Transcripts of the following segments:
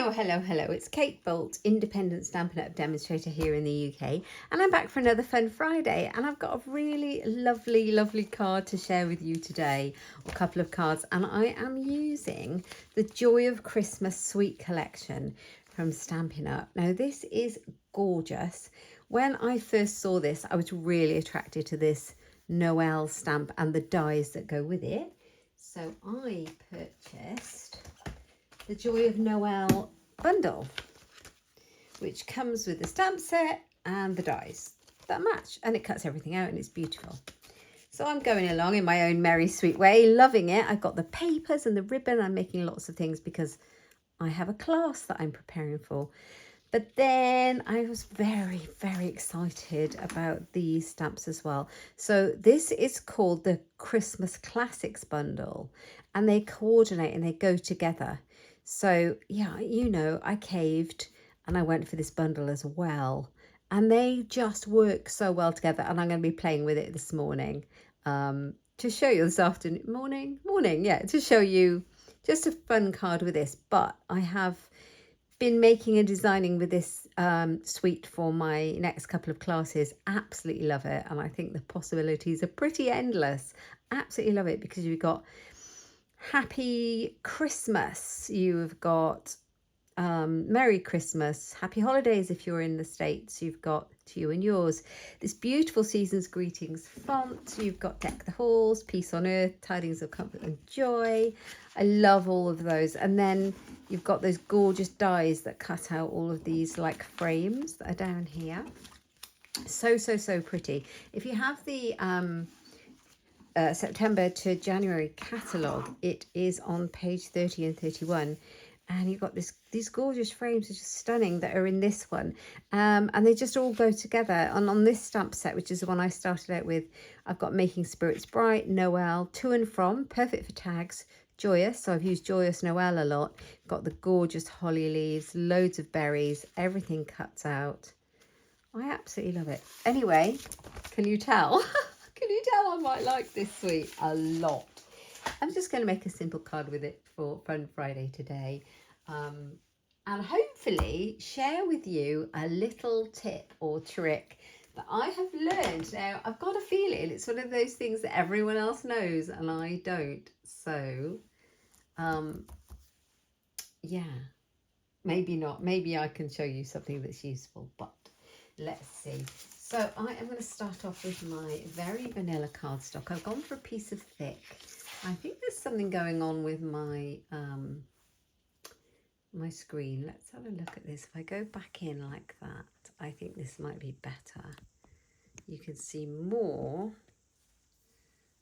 Hello. It's Kate Bolt, independent Stampin' Up demonstrator here in the UK. And I'm back for another Fun Friday. And I've got a really lovely card to share with you today. A couple of cards. And I am using the Joy of Christmas Sweet Collection from Stampin' Up. Now, this is gorgeous. When I first saw this, I was really attracted to this Noel stamp and the dies that go with it. So I purchased the Joy of Noel bundle, which comes with the stamp set and the dies that match, and it cuts everything out and it's beautiful. So I'm going along in my own merry sweet way, loving it. I've got the papers and the ribbon. I'm making lots of things because I have a class that I'm preparing for. But then I was very excited about these stamps as well. So this is called the Christmas Classics bundle, and they coordinate and they go together. So yeah, you know, I caved and I went for this bundle as well. And they just work so well together. And I'm going to be playing with it this morning to show you this afternoon, morning, yeah, to show you just a fun card with this. But I have been making and designing with this suite for my next couple of classes. Absolutely love it. And I think the possibilities are pretty endless. Absolutely love it because you've got Happy Christmas, you've got Merry Christmas, Happy Holidays if you're in the States, you've got To You and Yours, this beautiful Season's Greetings font, you've got Deck the Halls, Peace on Earth, Tidings of Comfort and Joy. I love all of those. And then you've got those gorgeous dies that cut out all of these like frames that are down here. So pretty. If you have the September to January catalogue, it is on page 30 and 31, and you've got these gorgeous frames, which are stunning, that are in this one, and they just all go together. And on this stamp set, which is the one I started out with, I've got Making Spirits Bright, Noel, To and From, perfect for tags, Joyous, so I've used Joyous Noel a lot, got the gorgeous holly leaves, loads of berries, everything cuts out. I absolutely love it. Anyway, can you tell? Can you tell I might like this suite a lot? I'm just going to make a simple card with it for Fun Friday today. And hopefully share with you a little tip or trick that I have learned. Now, I've got a feeling it's one of those things that everyone else knows and I don't. So, yeah, maybe not. Maybe I can show you something that's useful, but let's see. So I am going to start off with my very vanilla cardstock. I've gone for a piece of thick. I think there's something going on with my my screen. Let's have a look at this. If I go back in like that, I think this might be better. You can see more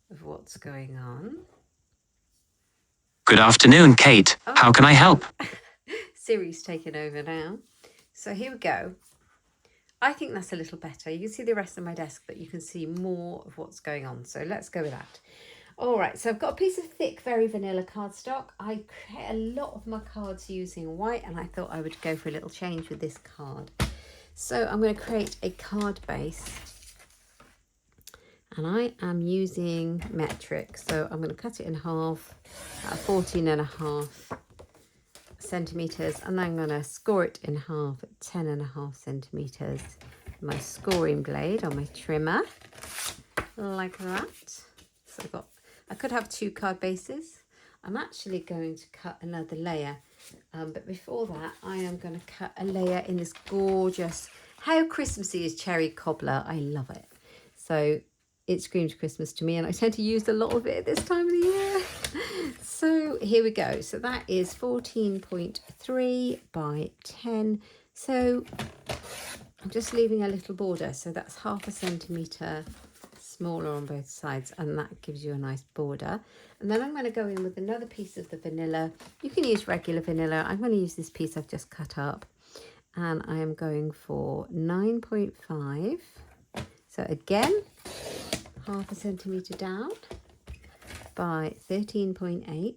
of what's going on. Good afternoon, Kate. Oh. How can I help? Siri's taken over now. So here we go. I think that's a little better. You can see the rest of my desk, but you can see more of what's going on. So let's go with that. All right, so I've got a piece of thick, very vanilla cardstock. I create a lot of my cards using white, and I thought I would go for a little change with this card. So I'm going to create a card base, and I am using metric. So I'm going to cut it in half at 14.5 centimeters, and then I'm going to score it in half at 10.5 centimeters. My scoring blade on my trimmer, like that. So I could have 2 card bases. I'm actually going to cut another layer, but before that, I am going to cut a layer in this gorgeous, how Christmassy is cherry cobbler. I love it. So it screams Christmas to me, and I tend to use a lot of it at this time of the year. So here we go. So that is 14.3 by 10. So I'm just leaving a little border. So that's 0.5 centimetre smaller on both sides, and that gives you a nice border. And then I'm going to go in with another piece of the vanilla. You can use regular vanilla. I'm going to use this piece I've just cut up, and I am going for 9.5. So again, 0.5 centimetre down by 13.8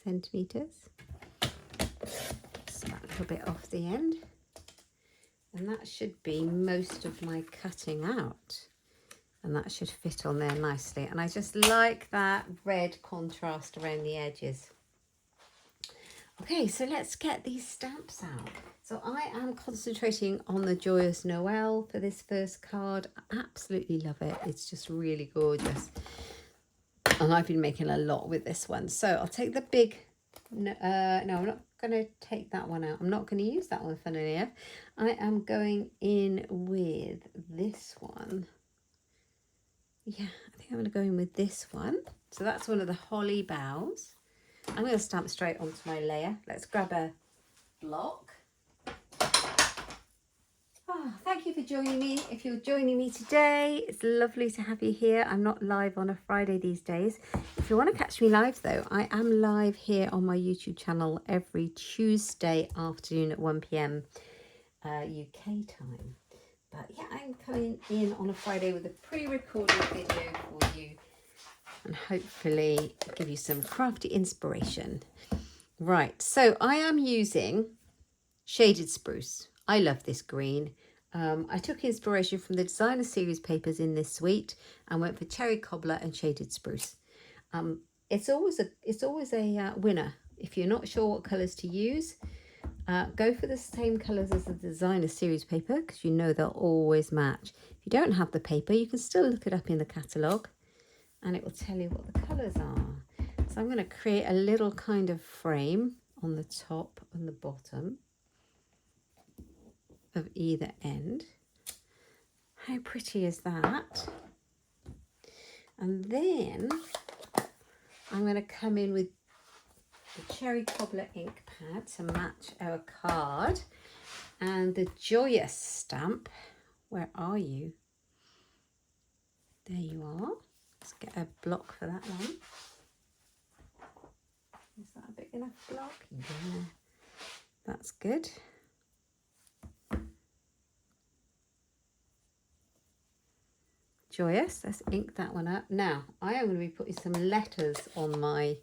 centimetres. Just that little bit off the end. And that should be most of my cutting out. And that should fit on there nicely. And I just like that red contrast around the edges. Okay, so let's get these stamps out. So I am concentrating on the Joy of Noel for this first card. I absolutely love it. It's just really gorgeous. And I've been making a lot with this one. So I'll take the big, no, I'm not going to take that one out. I'm not going to use that one, funnily enough. I am going in with this one. Yeah, I think I'm going to go in with this one. So that's one of the holly boughs. I'm going to stamp straight onto my layer. Let's grab a block. Oh, thank you for joining me. If you're joining me today, it's lovely to have you here. I'm not live on a Friday these days. If you want to catch me live though, I am live here on my YouTube channel every Tuesday afternoon at 1 p.m. UK time. But yeah, I'm coming in on a Friday with a pre-recorded video for you and hopefully give you some crafty inspiration. Right, so I am using Shaded Spruce. I love this green. I took inspiration from the designer series papers in this suite and went for Cherry Cobbler and Shaded Spruce. It's always a winner. If you're not sure what colours to use, go for the same colours as the designer series paper because you know they'll always match. If you don't have the paper, you can still look it up in the catalogue and it will tell you what the colours are. So I'm going to create a little kind of frame on the top and the bottom of either end. How pretty is that? And then I'm going to come in with the Cherry Cobbler ink pad to match our card and the Joyous stamp. Where are you? There you are. Let's get a block for that one. Is that a big enough block? Yeah, that's good. Joyous, let's ink that one up. Now, I am going to be putting some letters on my,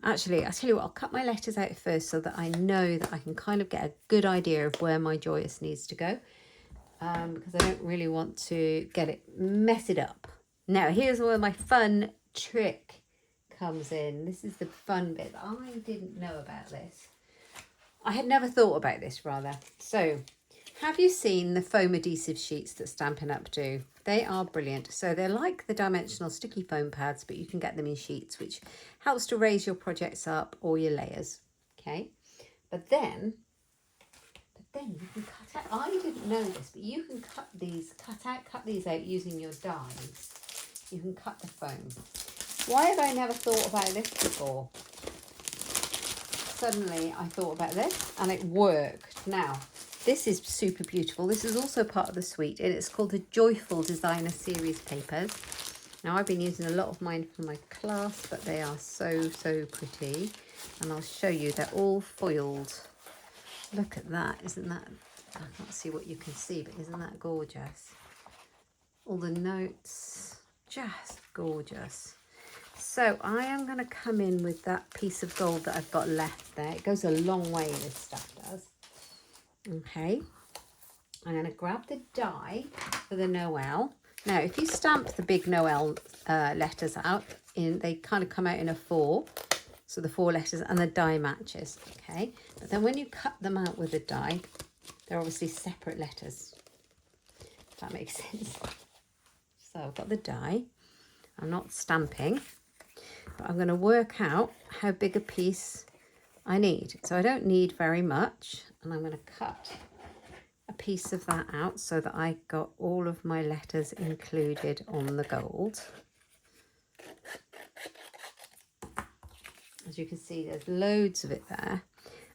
actually, I'll tell you what, I'll cut my letters out first so that I know that I can kind of get a good idea of where my Joyous needs to go, because I don't really want to mess it up. Now, here's where my fun trick comes in. This is the fun bit. I didn't know about this. I had never thought about this, rather. So, have you seen the foam adhesive sheets that Stampin' Up do? They are brilliant. So they're like the dimensional sticky foam pads, but you can get them in sheets, which helps to raise your projects up or your layers. Okay, but then you can cut out. I didn't know this, but you can cut these out using your dies. You can cut the foam. Why have I never thought about this before? Suddenly I thought about this and it worked. Now, this is super beautiful. This is also part of the suite and it's called the Joyful Designer Series papers. Now, I've been using a lot of mine for my class, but they are so, so pretty. And I'll show you, they're all foiled. Look at that. Isn't that, I can't see what you can see, but isn't that gorgeous? All the notes, just gorgeous. So I am going to come in with that piece of gold that I've got left there. It goes a long way, this stuff does. Okay. I'm going to grab the die for the Noel. Now, if you stamp the big Noel letters out, they kind of come out in a 4. So the 4 letters and the die matches. Okay. But then when you cut them out with the die, they're obviously separate letters. If that makes sense. So I've got the die. I'm not stamping. But I'm going to work out how big a piece I need. So I don't need very much. And I'm going to cut a piece of that out so that I got all of my letters included on the gold. As you can see, there's loads of it there.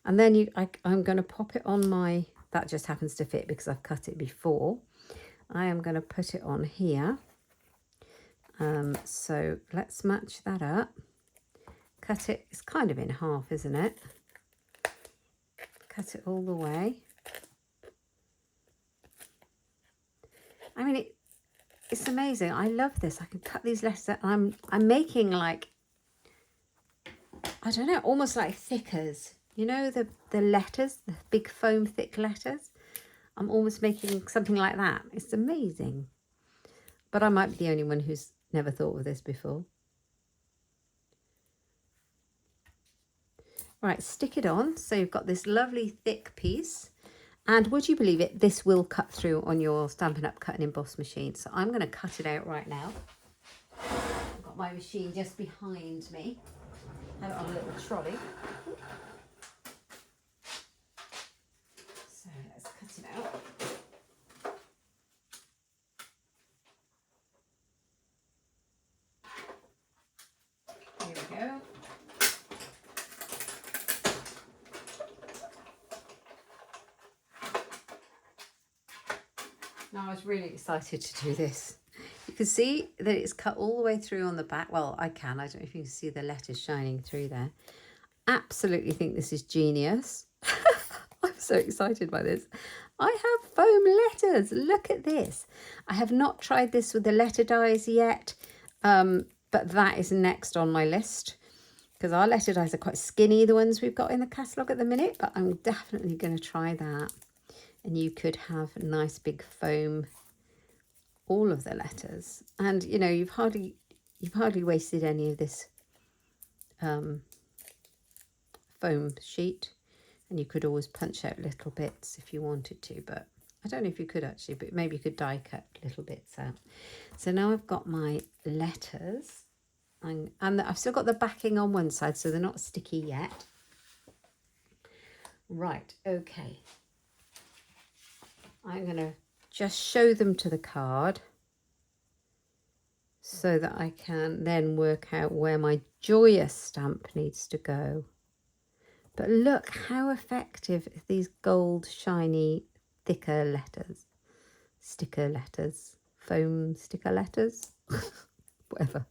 And then I'm going to pop it on my, that just happens to fit because I've cut it before. I am going to put it on here. So let's match that up. Cut it, it's kind of in half, isn't it? Cut it all the way. I mean, it's amazing. I love this. I can cut these letters out. I'm making like, I don't know, almost like thickers. You know, the letters, the big foam thick letters. I'm almost making something like that. It's amazing. But I might be the only one who's never thought of this before. Right, stick it on. So you've got this lovely thick piece. And would you believe it, this will cut through on your Stampin' Up! Cut and Emboss machine. So I'm going to cut it out right now. I've got my machine just behind me. I have it on a little trolley. So let's cut it out. Here we go. Now I was really excited to do this. You can see that it's cut all the way through on the back. Well, I don't know if you can see the letters shining through there. Absolutely think this is genius. I'm so excited by this. I have foam letters. Look at this. I have not tried this with the letter dies yet, but that is next on my list because our letter dies are quite skinny, the ones we've got in the catalogue at the minute, but I'm definitely going to try that. And you could have a nice big foam, all of the letters. And, you know, you've hardly wasted any of this foam sheet. And you could always punch out little bits if you wanted to, but I don't know if you could actually, but maybe you could die cut little bits out. So now I've got my letters and I've still got the backing on one side, so they're not sticky yet. Right, okay. I'm going to just show them to the card so that I can then work out where my joyous stamp needs to go. But look how effective these gold, shiny, thicker letters, sticker letters, foam sticker letters, whatever.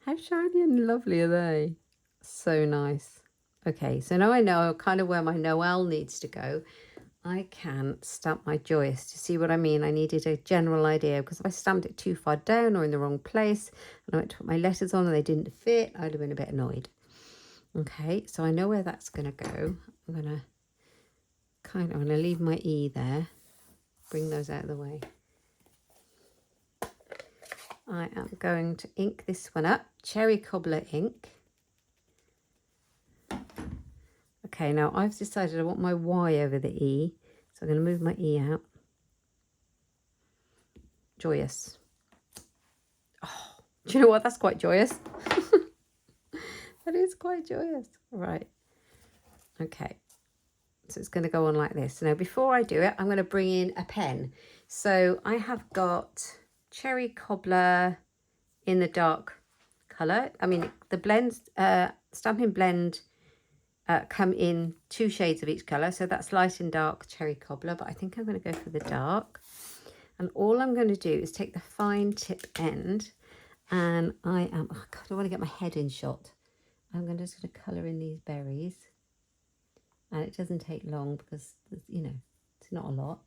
How shiny and lovely are they? So nice. Okay, so now I know kind of where my Noel needs to go. I can stamp my joyous. To see what I mean, I needed a general idea because if I stamped it too far down or in the wrong place and I went to put my letters on and they didn't fit, I'd have been a bit annoyed. Okay, so I know where that's going to go. I'm going to leave my E there. Bring those out of the way. I am going to ink this one up. Cherry Cobbler ink. Okay, now I've decided I want my Y over the E. So I'm going to move my E out. Joyous. Oh, do you know what? That's quite joyous. That is quite joyous. Right. Okay. So it's going to go on like this. Now, before I do it, I'm going to bring in a pen. So I have got Cherry Cobbler in the dark colour. I mean, the blends, Stampin' Blend come in 2 shades of each colour. So that's light and dark Cherry Cobbler. But I think I'm going to go for the dark. And all I'm going to do is take the fine tip end. And I am, oh God, I want to get my head in shot. I'm just going to colour in these berries. And it doesn't take long because, you know, it's not a lot.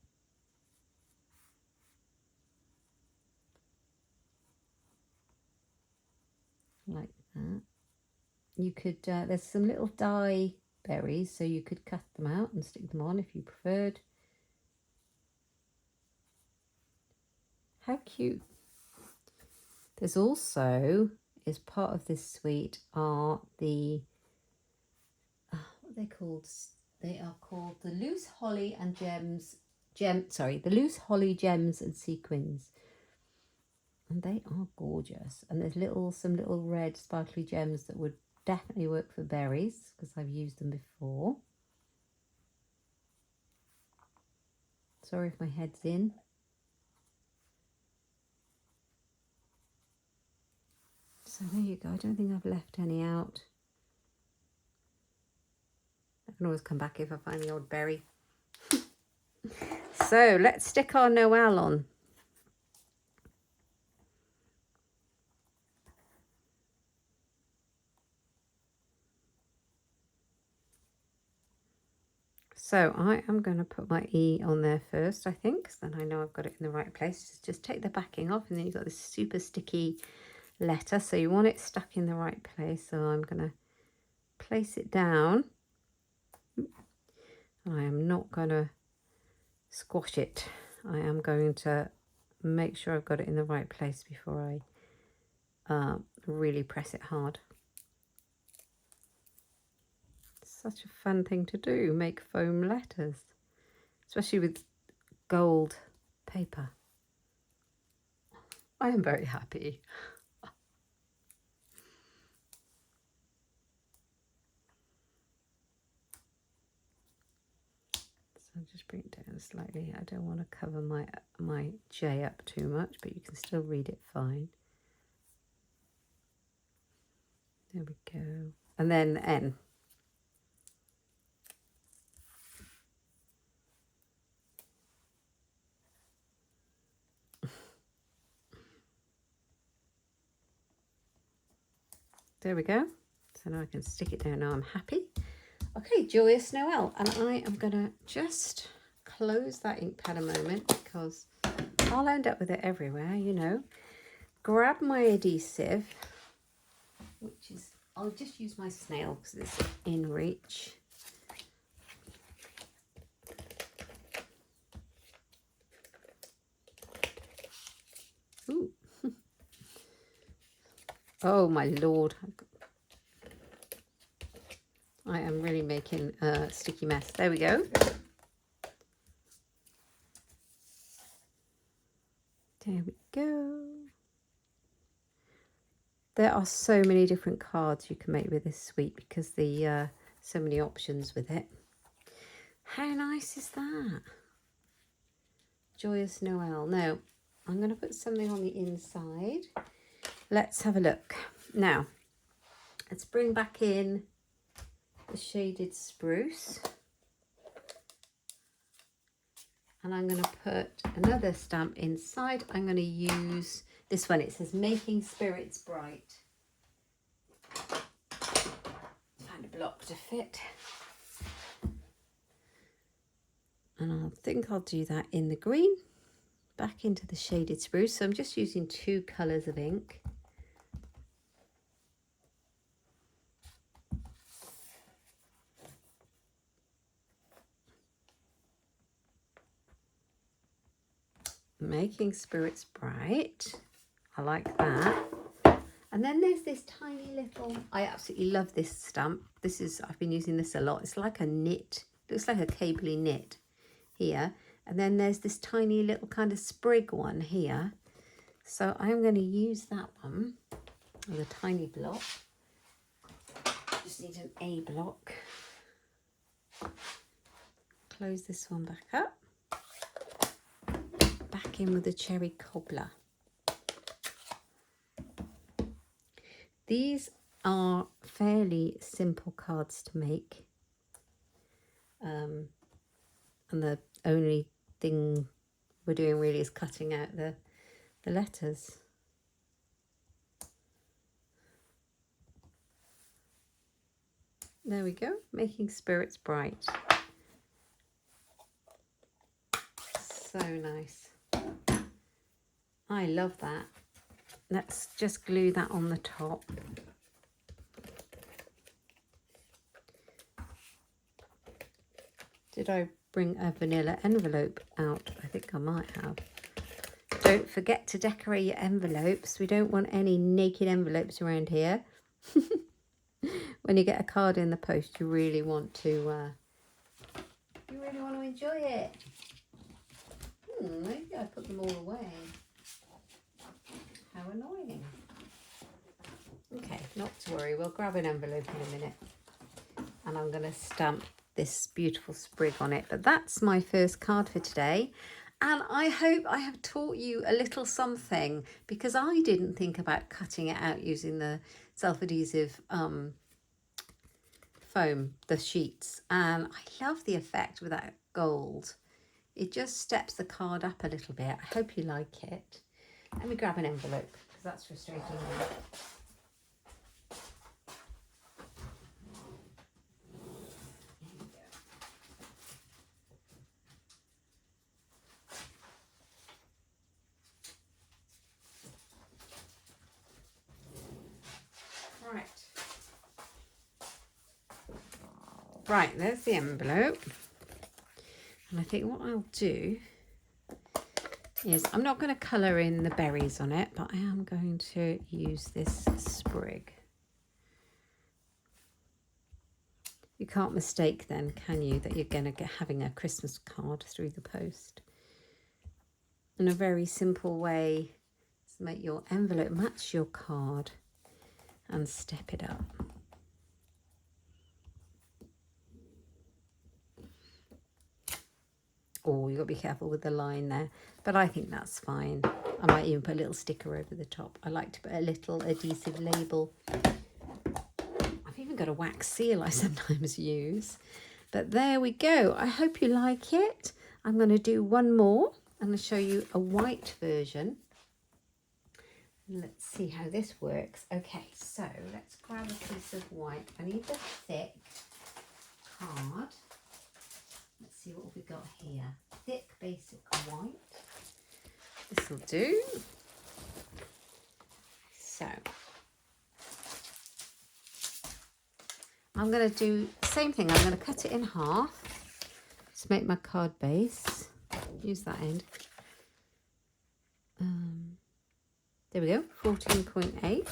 Like that. You could, there's some little dye berries, so you could cut them out and stick them on if you preferred. How cute. There's also, as part of this suite, are the, what are they called? They are called the Loose Holly and the Loose Holly Gems and Sequins. And they are gorgeous. And there's some little red sparkly gems that would definitely work for berries because I've used them before. Sorry if my head's in. So there you go. I don't think I've left any out. I can always come back if I find the odd berry. So let's stick our Noel on. So I am going to put my E on there first, I think, because then I know I've got it in the right place. Just take the backing off and then you've got this super sticky letter. So you want it stuck in the right place. So I'm going to place it down. I am not going to squash it. I am going to make sure I've got it in the right place before I really press it hard. such a fun thing to do, make foam letters, especially with gold paper. I am very happy. So I'll just bring it down slightly. I don't want to cover my J up too much, but you can still read it fine. There we go. And then N. There we go. So now I can stick it down. Now I'm happy. Okay, Joyous Noel. And I am going to just close that ink pad a moment because I'll end up with it everywhere, you know. Grab my adhesive, which is, I'll just use my snail because it's in reach. Ooh. Oh my Lord. I am really making a sticky mess. There we go. There we go. There are so many different cards you can make with this suite because the so many options with it. How nice is that? Joyous Noel. Now, I'm going to put something on the inside. Let's have a look. Now, let's bring back in the shaded spruce. And I'm going to put another stamp inside. I'm going to use this one. It says Making Spirits Bright. Find a block to fit. And I think I'll do that in the green. Back into the shaded spruce. So I'm just using 2 colours of ink. Making Spirits Bright. I like that. And then there's this tiny little, I absolutely love this stamp. This is, I've been using this a lot. It's like a knit, looks like a cabley knit here. And then there's this tiny little kind of sprig one here. So I'm going to use that one with a tiny block. Just need an A block. Close this one back up. Back in with the cherry cobbler. These are fairly simple cards to make. And the only thing we're doing really is cutting out the letters. There we go, Making Spirits Bright. So nice. I love that. Let's just glue that on the top. Did I bring a vanilla envelope out? I think I might have. Don't forget to decorate your envelopes. We don't want any naked envelopes around here. When you get a card in the post, you really want to enjoy it. Maybe I put them all away. How annoying. Okay, not to worry. We'll grab an envelope in a minute. And I'm going to stamp this beautiful sprig on it. But that's my first card for today. And I hope I have taught you a little something, because I didn't think about cutting it out using the self-adhesive foam, the sheets. And I love the effect with that gold. It just steps the card up a little bit. I hope you like it. Let me grab an envelope, because that's frustrating me. Right, there's the envelope. And I think what I'll do is, I'm not going to colour in the berries on it, but I am going to use this sprig. You can't mistake then, can you, that you're going to get having a Christmas card through the post. And a very simple way to make your envelope match your card and step it up. Oh, you've got to be careful with the line there, but I think that's fine. I might even put a little sticker over the top. I like to put a little adhesive label. I've even got a wax seal I sometimes use. But there we go. I hope you like it. I'm going to do one more. I'm going to show you a white version. Let's see how this works. Okay, so let's grab a piece of white. I need the thick card. Let's see what we've got here. Thick basic white. This will do. So I'm going to do the same thing. I'm going to cut it in half to make my card base. Use that end. There we go, 14.8.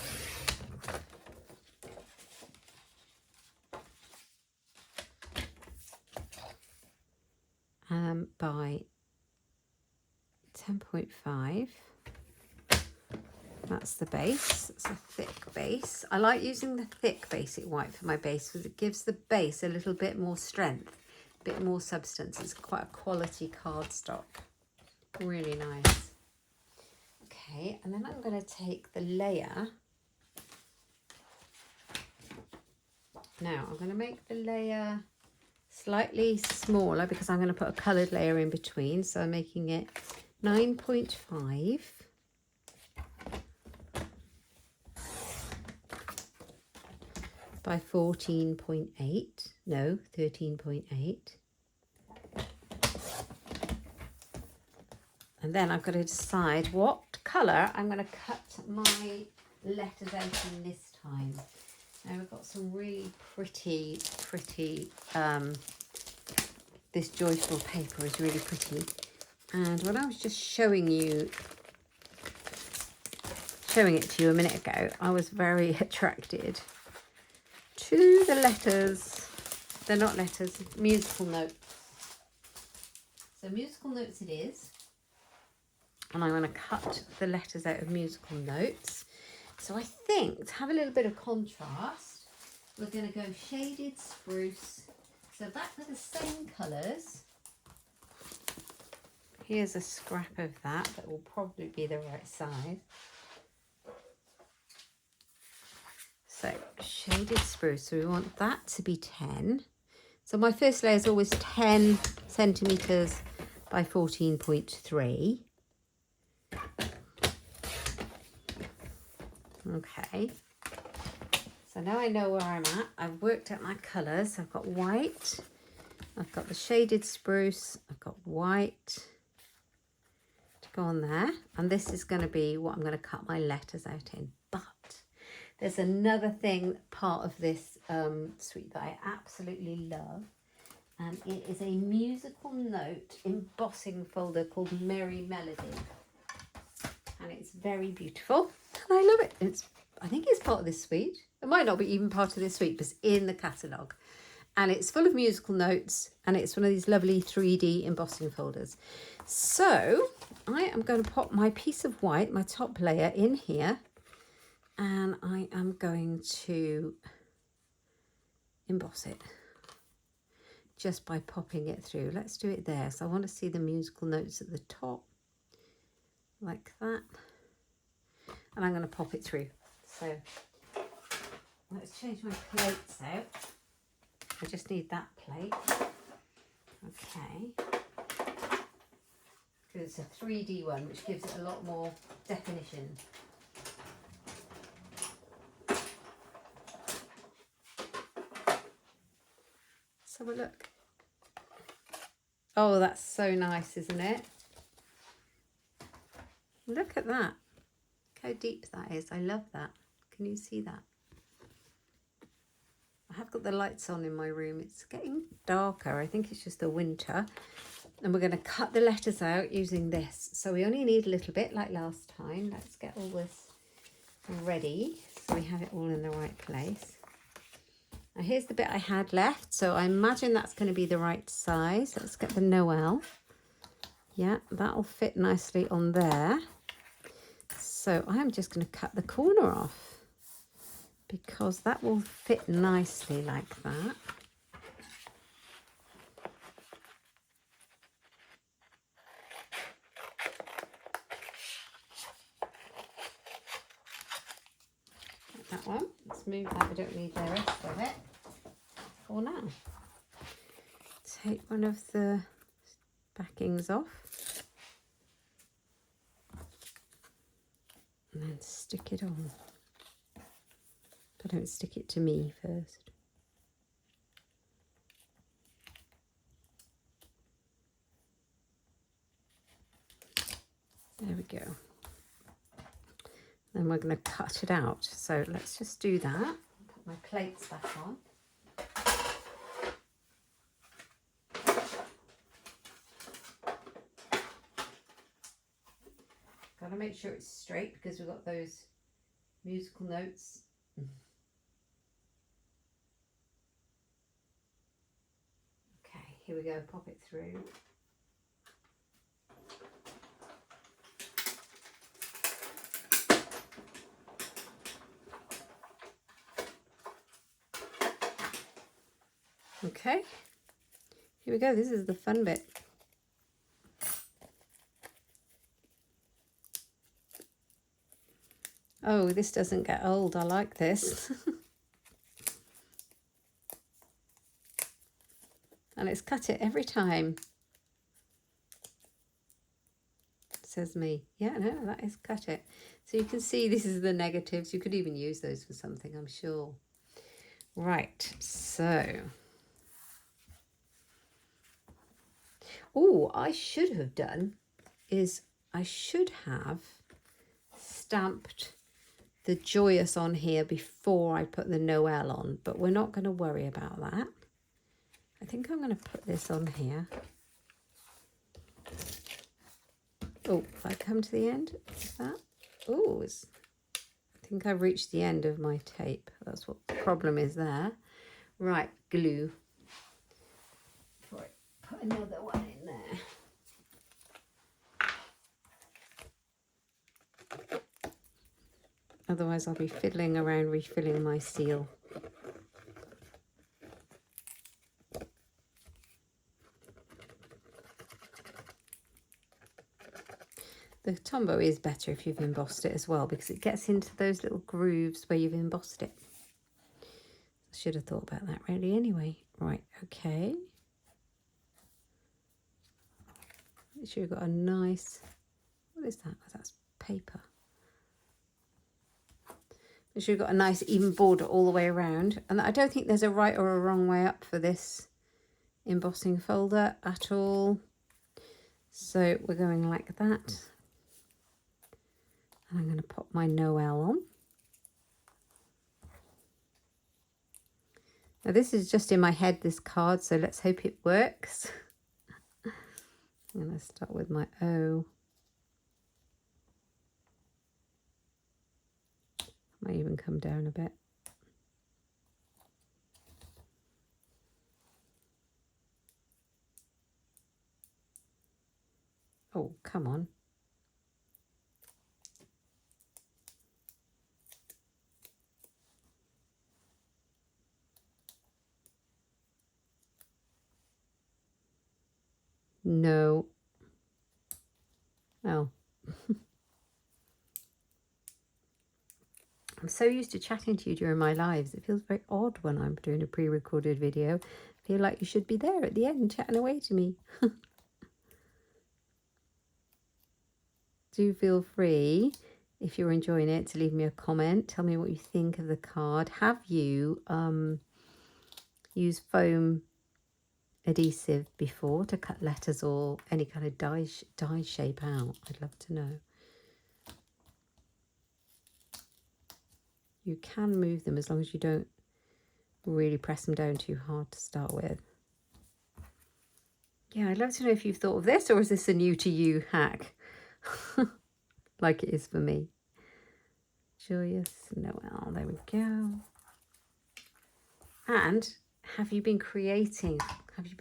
By 10.5. That's the base. It's a thick base. I like using the thick basic white for my base because it gives the base a little bit more strength, a bit more substance. It's quite a quality cardstock. Really nice. Okay, and then I'm going to take the layer. Now I'm going to make the layer slightly smaller because I'm going to put a coloured layer in between. So I'm making it 9.5 by 14.8. No, 13.8. And then I've got to decide what colour I'm going to cut my letters out in this time. Now we've got some really pretty, this joyful paper is really pretty. And when I was just showing it to you a minute ago, I was very attracted to the letters. They're not letters, musical notes. So musical notes it is. And I'm going to cut the letters out of musical notes. So I think to have a little bit of contrast, we're going to go shaded spruce. So back with the same colours. Here's a scrap of that will probably be the right size. So shaded spruce, so we want that to be 10. So my first layer is always 10 centimetres by 14.3. Okay, so now I know where I'm at. I've worked out my colours. I've got white, I've got the shaded spruce, I've got white to go on there. And this is going to be what I'm going to cut my letters out in. But there's another part of this suite that I absolutely love. And it is a musical note embossing folder called Merry Melody. And it's very beautiful. And I love it. I think it's part of this suite. It might not be even part of this suite, but it's in the catalogue. And it's full of musical notes. And it's one of these lovely 3D embossing folders. So I am going to pop my piece of white, my top layer, in here. And I am going to emboss it just by popping it through. Let's do it there. So I want to see the musical notes at the top, like that. And I'm going to pop it through. So let's change my plates out. I just need that plate. Okay. Because it's a 3D one, which gives it a lot more definition. Let's have a look. Oh, that's so nice, isn't it? Look at that. Look how deep that is. I love that. Can you see that? I have got the lights on in my room. It's getting darker. I think it's just the winter. And we're going to cut the letters out using this. So we only need a little bit like last time. Let's get all this ready so we have it all in the right place. Now here's the bit I had left, so I imagine that's going to be the right size. Let's get the Noel. Yeah, that'll fit nicely on there. So I'm just going to cut the corner off because that will fit nicely like that. That one. Let's move that. We don't need the rest of it for now. Take one of the backings off and then stick it on. But don't stick it to me first. There we go. Then we're going to cut it out. So let's just do that. Put my plates back on. Got to make sure it's straight because we've got those musical notes. Okay, here we go. Pop it through. Okay, here we go. This is the fun bit. Oh, this doesn't get old. I like this. And it's cut it every time. Says me. Yeah, no, that is cut it. So you can see this is the negatives. You could even use those for something, I'm sure. Right, so. Oh, I should have done is I should have stamped the joyous on here before I put the Noel on, but we're not going to worry about that. I think I'm going to put this on here. Oh, if I come to the end, is that? Oh, I think I've reached the end of my tape. That's what the problem is there. Right, glue. Before I put another one in there. Otherwise I'll be fiddling around refilling my seal. The Tombow is better if you've embossed it as well because it gets into those little grooves where you've embossed it. I should have thought about that really anyway. Right, okay. Make sure you've got a nice, what is that? Oh, that's paper. Make sure you've got a nice even border all the way around. And I don't think there's a right or a wrong way up for this embossing folder at all. So we're going like that. And I'm going to pop my Noel on. Now this is just in my head, this card, so let's hope it works. I'm going to start with my O. Might even come down a bit. Oh, come on. No. Oh. I'm so used to chatting to you during my lives. It feels very odd when I'm doing a pre-recorded video. I feel like you should be there at the end chatting away to me. Do feel free, if you're enjoying it, to leave me a comment. Tell me what you think of the card. Have you used foam adhesive before to cut letters or any kind of die shape out? I'd love to know. You can move them as long as you don't really press them down too hard to start with. Yeah, I'd love to know if you've thought of this, or is this a new to you hack? Like it is for me. Joyous Noel, there we go. And have you been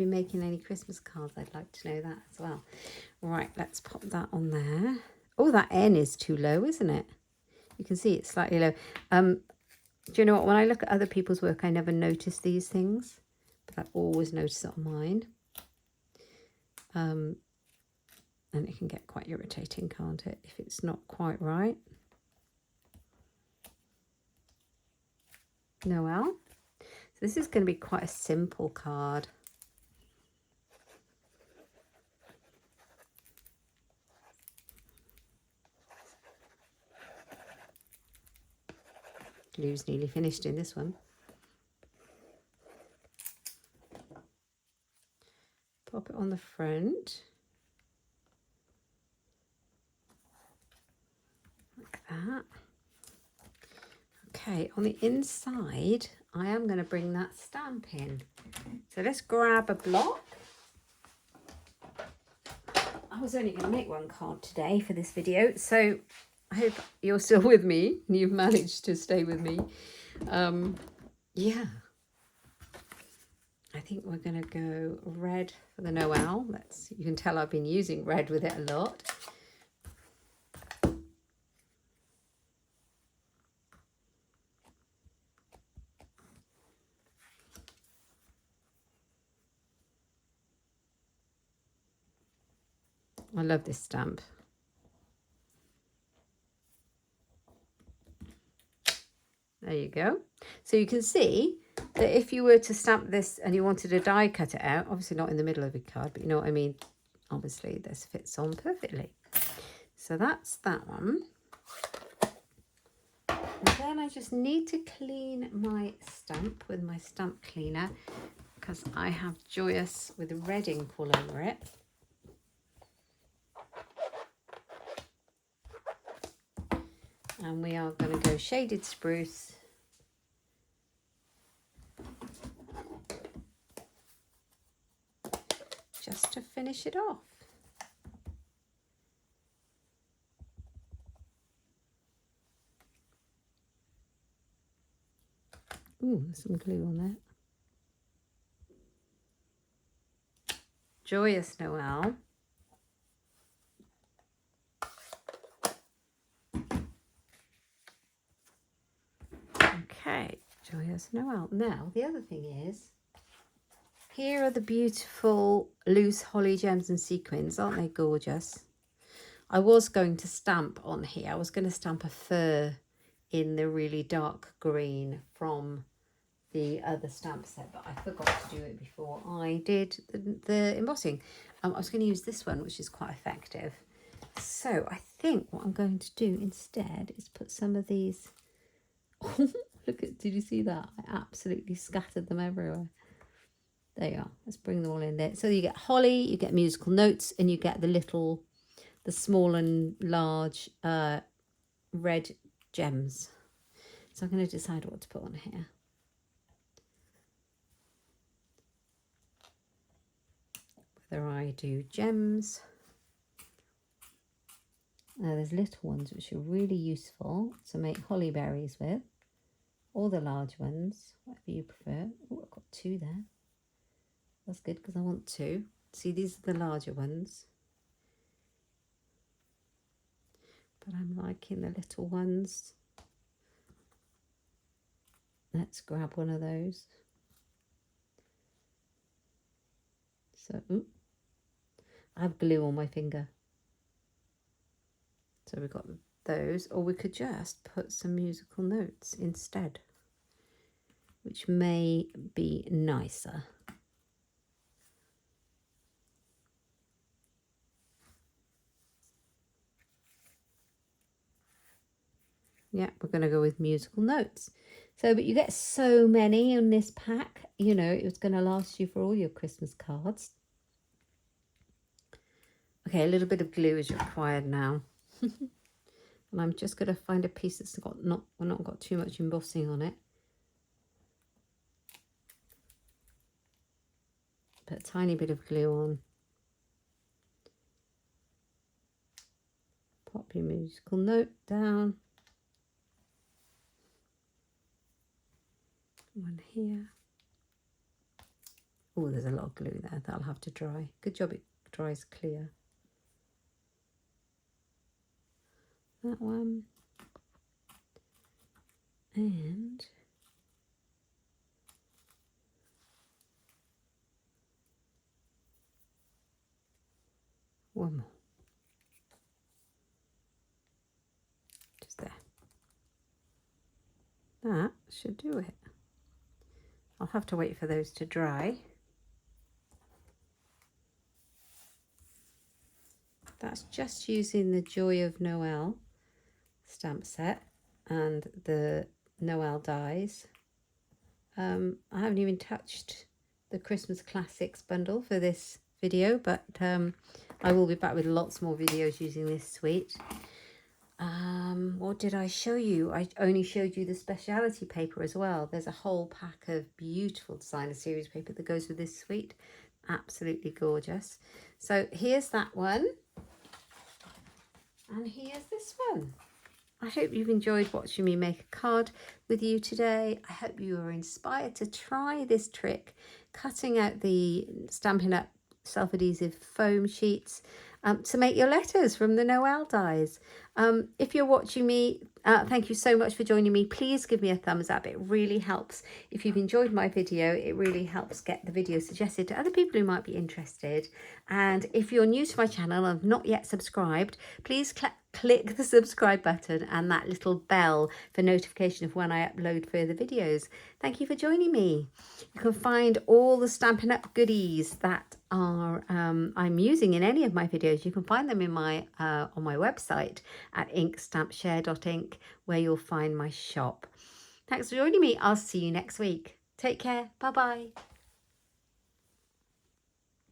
making any Christmas cards? I'd like to know that as well. Right, let's pop that on there. Oh, that N is too low, isn't it? You can see it's slightly low. Do you know what? When I look at other people's work, I never notice these things, but I always notice it on mine. And it can get quite irritating, can't it, if it's not quite right. Noel. So this is going to be quite a simple card. Glue's nearly finished in this one. Pop it on the front. Like that. Okay, on the inside, I am going to bring that stamp in. So let's grab a block. I was only going to make one card today for this video, so I hope you're still with me and you've managed to stay with me. Yeah, I think we're going to go red for the Noel. You can tell I've been using red with it a lot. I love this stamp. There you go. So you can see that if you were to stamp this and you wanted to die cut it out, obviously not in the middle of your card, but you know what I mean. Obviously this fits on perfectly. So that's that one. And then I just need to clean my stamp with my stamp cleaner because I have Joyous with red ink all over it. And we are going to go Shaded Spruce. Just to finish it off. Ooh, there's some glue on there. Joyous Noel. Okay, Joyous Noel. Now, the other thing is, here are the beautiful loose holly gems and sequins. Aren't they gorgeous? I was going to stamp on here. I was going to stamp a fir in the really dark green from the other stamp set, but I forgot to do it before I did the embossing. I was going to use this one, which is quite effective. So I think what I'm going to do instead is put some of these. Look at, did you see that? I absolutely scattered them everywhere. There you are. Let's bring them all in there. So you get holly, you get musical notes, and you get the small and large red gems. So I'm going to decide what to put on here. Whether I do gems. There's little ones which are really useful to make holly berries with. Or the large ones, whatever you prefer. Oh, I've got two there. That's good because I want two. See, these are the larger ones. But I'm liking the little ones. Let's grab one of those. So, I have glue on my finger. So we've got those, or we could just put some musical notes instead, which may be nicer. Yeah, we're going to go with musical notes. So, but you get so many in this pack, you know, it's going to last you for all your Christmas cards. Okay, a little bit of glue is required now. And I'm just going to find a piece that's not got too much embossing on it. Put a tiny bit of glue on. Pop your musical note down. One here. Oh, there's a lot of glue there. That'll have to dry. Good job it dries clear. That one. And one more. Just there. That should do it. I'll have to wait for those to dry. That's just using the Joy of Noel stamp set and the Noel dies. I haven't even touched the Christmas Classics bundle for this video, but I will be back with lots more videos using this suite. What did I show you? I only showed you the speciality paper as well. There's a whole pack of beautiful designer series paper that goes with this suite. Absolutely gorgeous. So here's that one. And here's this one. I hope you've enjoyed watching me make a card with you today. I hope you were inspired to try this trick, cutting out the Stampin' Up! Self-adhesive foam sheets to make your letters from the Noel dies. If you're watching me, thank you so much for joining me. Please give me a thumbs up. It really helps. If you've enjoyed my video, it really helps get the video suggested to other people who might be interested. And if you're new to my channel and have not yet subscribed, please click the subscribe button and that little bell for notification of when I upload further videos. Thank you for joining me. You can find all the Stampin' Up! Goodies that are I'm using in any of my videos. You can find them in my on my website at inkstampshare.ink, where you'll find my shop. Thanks for joining me. I'll see you next week. Take care. Bye bye.